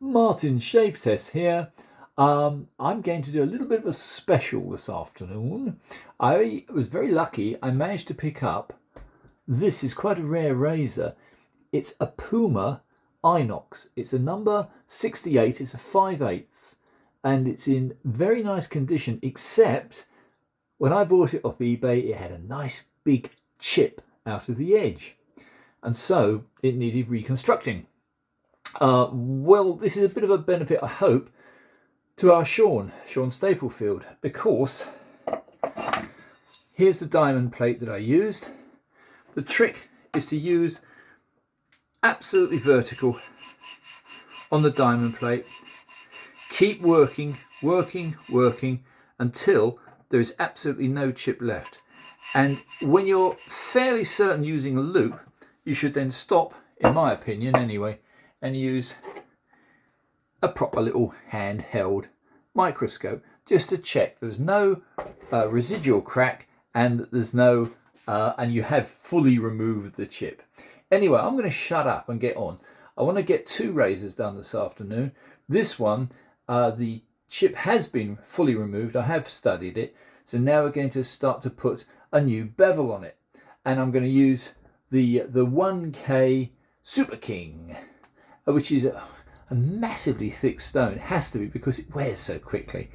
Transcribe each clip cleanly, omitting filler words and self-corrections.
Martin Shave Test here. I'm going to do a little bit of a special this afternoon. I was very lucky. I managed to pick up, this is quite a rare razor. It's a Puma Inox. It's a number 68. It's a 5/8, and it's in very nice condition, except when I bought it off eBay, it had a nice big chip out of the edge, and so it needed reconstructing. Well, this is a bit of a benefit, I hope, to our Sean Staplefield, because here's the diamond plate that I used. The trick is to use absolutely vertical on the diamond plate. Keep working until there is absolutely no chip left. And when you're fairly certain using a loop, you should then stop, in my opinion anyway, and use a proper little handheld microscope just to check there's no residual crack and there's no and you have fully removed the chip. Anyway, I'm going to shut up and get on. I want to get two razors done this afternoon. This one, the chip has been fully removed. I have studied it. So now we're going to start to put a new bevel on it. And I'm going to use the 1K Super King, which is a massively thick stone. It has to be because it wears so quickly.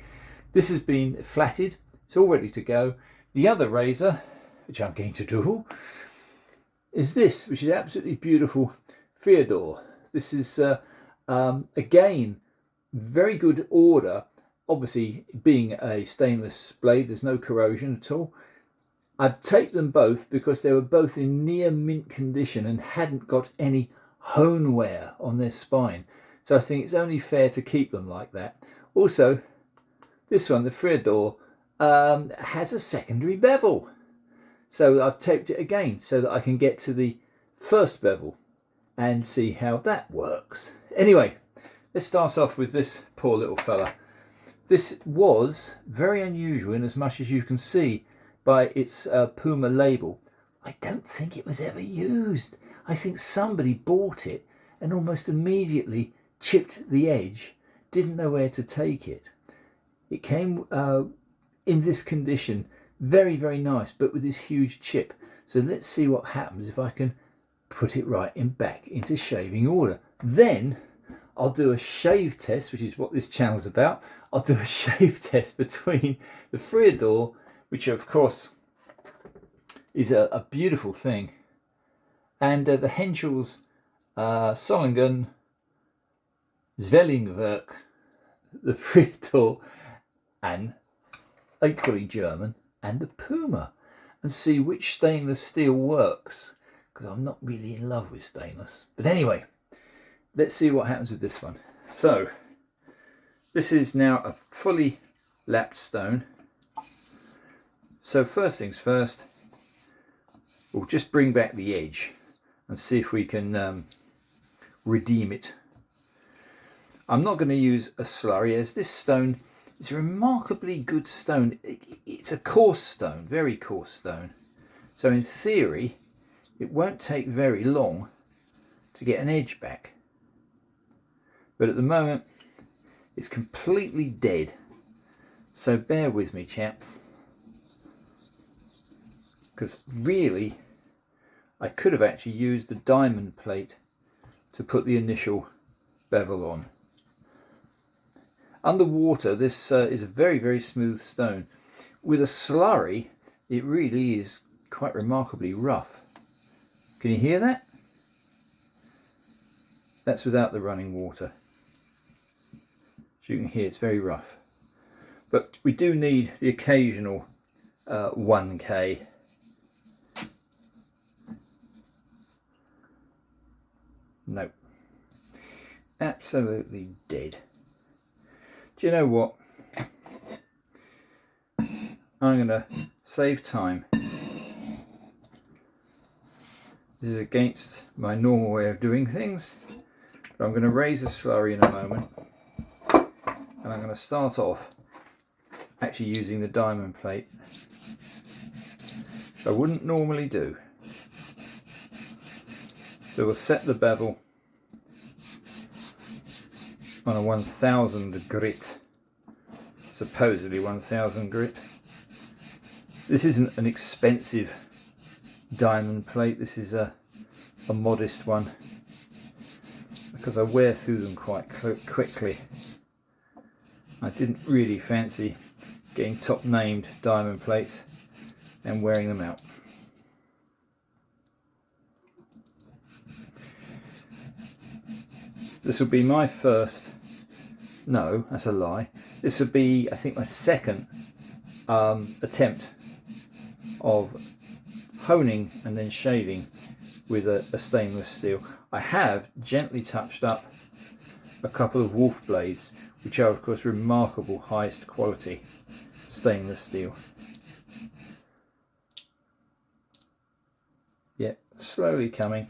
This has been flatted. It's all ready to go. The other razor, which I'm going to do, is this, which is absolutely beautiful Theodore. This is, again, very good order. Obviously, being a stainless blade, there's no corrosion at all. I've taped them both because they were both in near mint condition and hadn't got any hone wear on their spine. So I think it's only fair to keep them like that. Also, this one, the Theodore, has a secondary bevel. So I've taped it again so that I can get to the first bevel and see how that works. Anyway, let's start off with this poor little fella. This was very unusual in as much as you can see by its Puma label. I don't think it was ever used. I think somebody bought it and almost immediately chipped the edge, didn't know where to take it. It came in this condition, very, very nice, but with this huge chip. So let's see what happens if I can put it right back into shaving order. Then I'll do a shave test, which is what this channel's about. I'll do a shave test between the Theodore, which of course is a beautiful thing, and the Henschel's Solingen Zwellingwerk, the Theodore, and equally German, and the Puma, and see which stainless steel works, because I'm not really in love with stainless. But anyway, let's see what happens with this one. So this is now a fully lapped stone. So first things first, we'll just bring back the edge and see if we can redeem it. I'm not going to use a slurry, as this stone is a remarkably good stone. It's a coarse stone, very coarse stone. So in theory, it won't take very long to get an edge back. But at the moment, it's completely dead. So bear with me, chaps. Because really, I could have actually used the diamond plate to put the initial bevel on. Underwater, this is a very, very smooth stone. With a slurry, it really is quite remarkably rough. Can you hear that? That's without the running water. As you can hear, it's very rough. But we do need the occasional 1K. No. Absolutely dead. Do you know what? I'm going to save time. This is against my normal way of doing things, but I'm going to raise a slurry in a moment, and I'm going to start off actually using the diamond plate, which I wouldn't normally do. So we'll set the bevel on a 1000 grit, supposedly 1000 grit. This isn't an expensive diamond plate, this is a modest one, because I wear through them quite quickly. I didn't really fancy getting top named diamond plates and wearing them out. This will be my first, no, that's a lie. This will be, I think, my second attempt of honing and then shading with a stainless steel. I have gently touched up a couple of wolf blades, which are of course remarkable highest quality stainless steel. Yeah, slowly coming.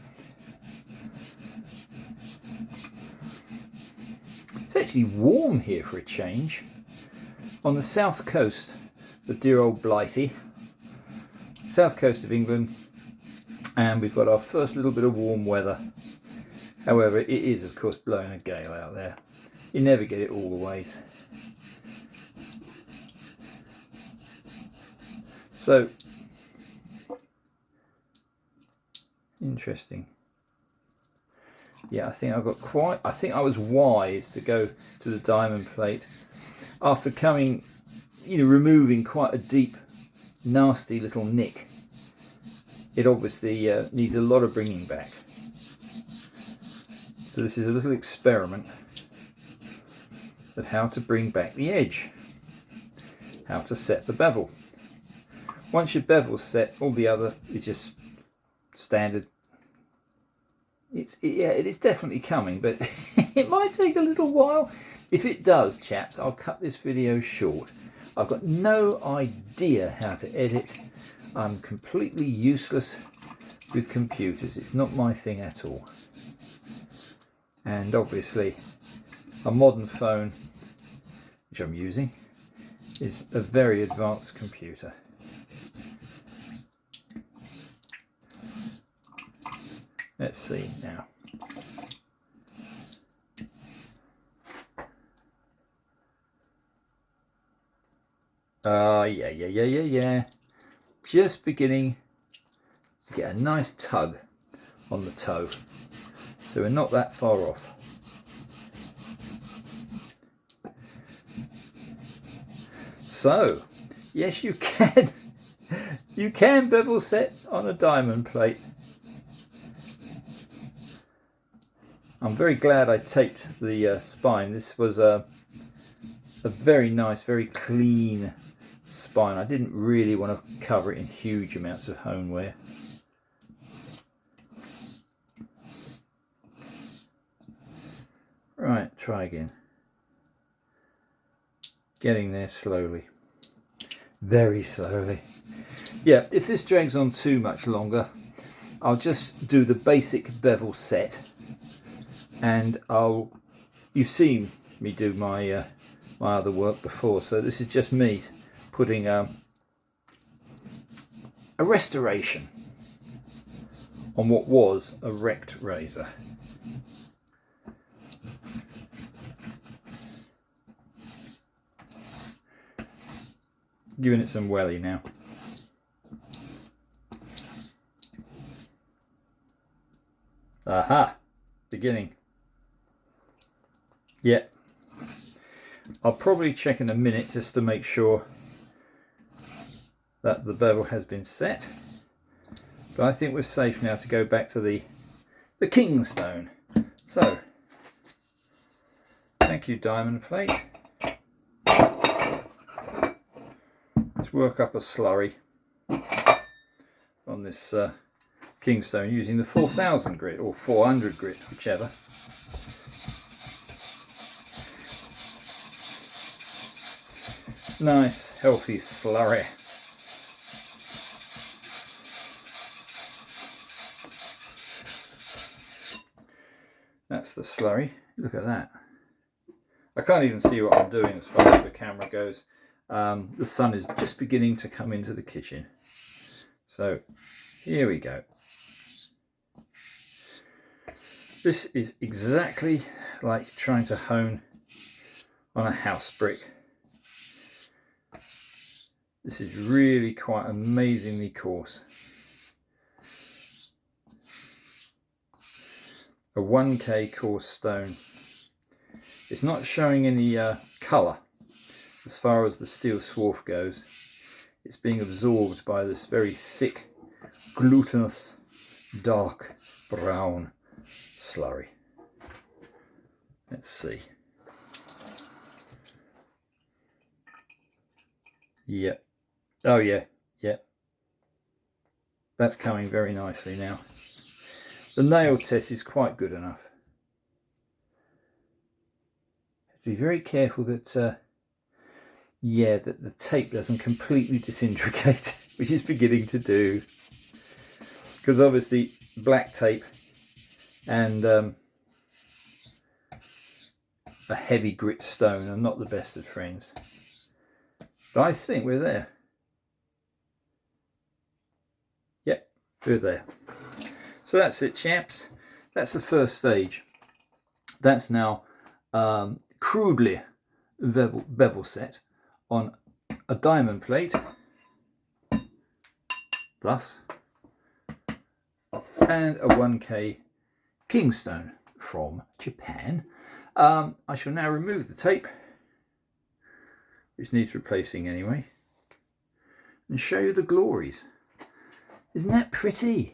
It's actually warm here for a change. On the south coast, the dear old Blighty, south coast of England, and we've got our first little bit of warm weather. However, it is of course blowing a gale out there. You never get it all the ways. So, interesting. Yeah, I think I was wise to go to the diamond plate after coming, removing quite a deep, nasty little nick. It obviously needs a lot of bringing back. So this is a little experiment of how to bring back the edge, how to set the bevel. Once your bevel's set, all the other is just standard. It is definitely coming, but it might take a little while. If it does, chaps, I'll cut this video short. I've got no idea how to edit. I'm completely useless with computers. It's not my thing at all. And obviously, a modern phone, which I'm using, is a very advanced computer. Let's see now. Yeah. Just beginning to get a nice tug on the toe. So we're not that far off. So, yes, you can. You can bevel set on a diamond plate. I'm very glad I taped the spine. This was a very nice, very clean spine. I didn't really want to cover it in huge amounts of hone wear. Right, try again. Getting there slowly. Very slowly. Yeah, if this drags on too much longer, I'll just do the basic bevel set. And you've seen me do my other work before, so this is just me putting a restoration on what was a wrecked razor. Giving it some welly now. Aha! Beginning. Yeah, I'll probably check in a minute just to make sure that the bevel has been set, but I think we're safe now to go back to the Kingstone. So, thank you, diamond plate. Let's work up a slurry on this Kingstone using the 4000 grit or 400 grit, whichever. Nice healthy slurry. That's the slurry. Look at that. I can't even see what I'm doing as far as the camera goes. The sun is just beginning to come into the kitchen. So here we go. This is exactly like trying to hone on a house brick. This is really quite amazingly coarse. A 1K coarse stone. It's not showing any colour as far as the steel swarf goes. It's being absorbed by this very thick, glutinous, dark brown slurry. Let's see. Yep. Oh yeah, yeah. That's coming very nicely now. The nail test is quite good enough. Have to be very careful that, yeah, that the tape doesn't completely disintegrate, which is beginning to do. Because obviously black tape and a heavy grit stone are not the best of friends. But I think we're there. Yep, we're there. So that's it, chaps. That's the first stage. That's now crudely bevel set on a diamond plate, thus, and a 1K kingstone from Japan. I shall now remove the tape, which needs replacing anyway, and show you the glories. Isn't that pretty?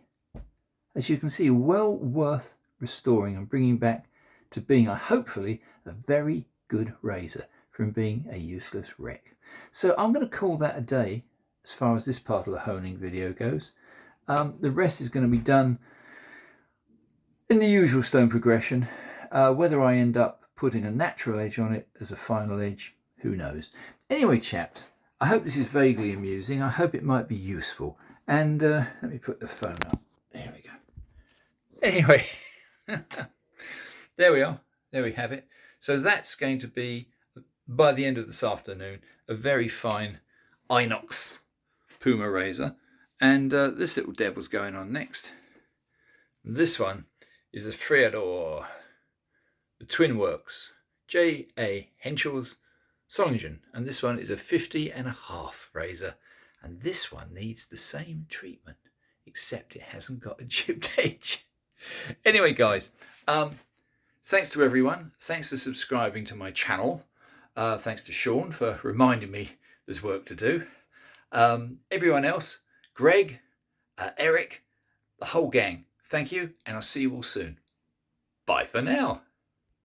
As you can see, well worth restoring and bringing back to being, hopefully, a very good razor from being a useless wreck. So I'm going to call that a day as far as this part of the honing video goes. The rest is going to be done in the usual stone progression. Whether I end up putting a natural edge on it as a final edge, who knows. Anyway, chaps, I hope this is vaguely amusing. I hope it might be useful. And let me put the phone up. There we go. Anyway, there we are. There we have it. So that's going to be, by the end of this afternoon, a very fine Inox Puma razor. And this little devil's going on next. This one is the Freador, the Twin Works, J.A. Henschel's Solingen. And this one is a 50.5 razor. And this one needs the same treatment, except it hasn't got a chipped edge. Anyway, guys, thanks to everyone. Thanks for subscribing to my channel. Thanks to Sean for reminding me there's work to do. Everyone else, Greg, Eric, the whole gang, thank you, and I'll see you all soon. Bye for now.